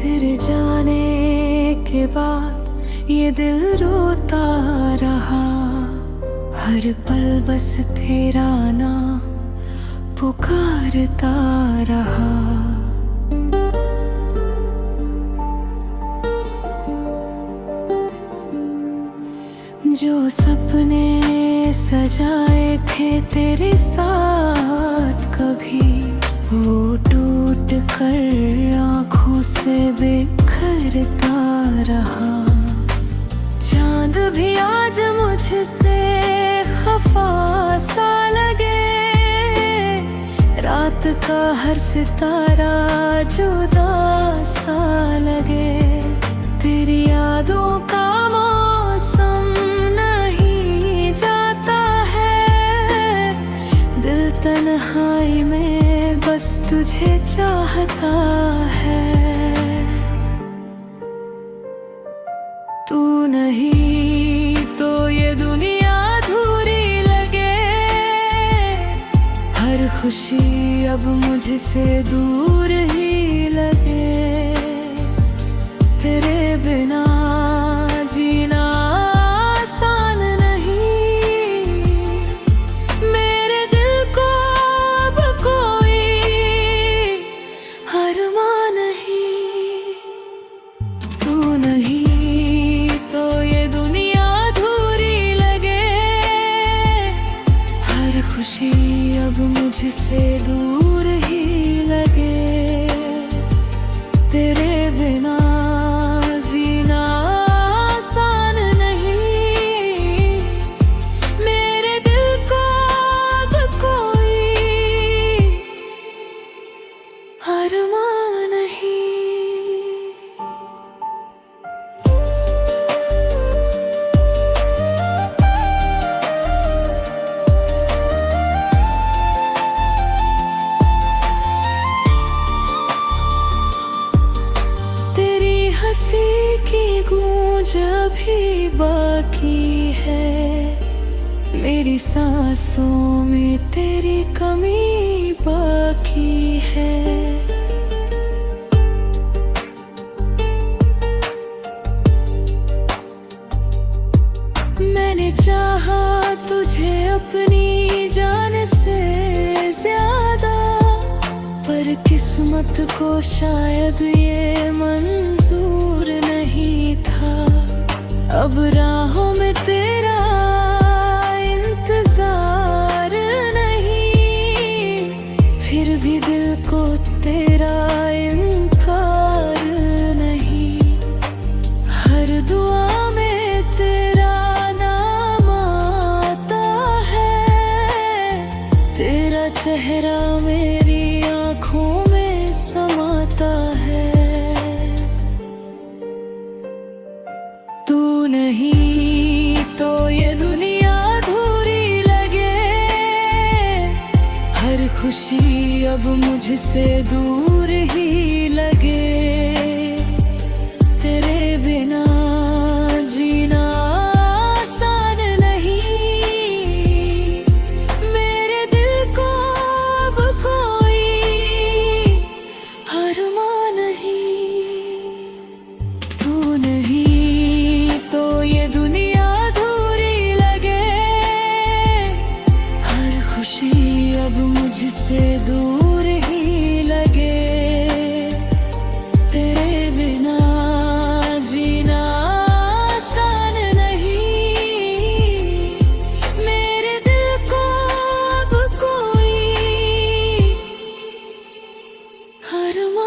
तेरे जाने के बाद ये दिल रोता रहा, हर पल बस तेरा नाम पुकारता रहा। जो सपने सजाए थे तेरे साथ कभी, वो टूट कर आँखों से बिखरता रहा। चांद भी आज मुझसे खफा सा लगे, रात का हर सितारा जुदा सा लगे। तेरी यादों का मौसम नहीं जाता है, दिल तन्हाई में बस तुझे चाहता है। तू नहीं तो ये दुनिया अधूरी लगे, हर खुशी अब मुझसे दूर ही लगे। तेरे बिना जीना आसान नहीं, मेरे दिल को अब कोई अरमान नहीं। तू नहीं तो ये दुनिया अधूरी लगे, हर खुशी अब मुझसे दूर ही लगे। तेरे बिना जीना आसान नहीं, मेरे दिल को अब कोई अरमान नहीं। हंसी की गूंज अभी बाकी है, मेरी सांसों में तेरी कमी बाकी है। मैंने चाहा तुझे अपनी जान से ज्यादा, पर किस्मत को शायद ये मंजूर नहीं था। अब राहों में तेरा इंतजार नहीं, फिर भी दिल को तेरा इनकार नहीं। हर दुआ में तेरा नाम आता है, तेरा चेहरा मेरी आँखों में समाता है। तू नहीं तो ये दुनिया अधूरी लगे, हर खुशी अब मुझसे दूर ही लगे। तेरे बिना जीना आसान नहीं, मेरे दिल को अब कोई अरमान नहीं। तू नहीं तो ये दुनिया अधूरी लगे, हर खुशी अब मुझसे दूर ही लगे। तेरे बिना जीना आसान नहीं, मेरे दिल को अब कोई अरमान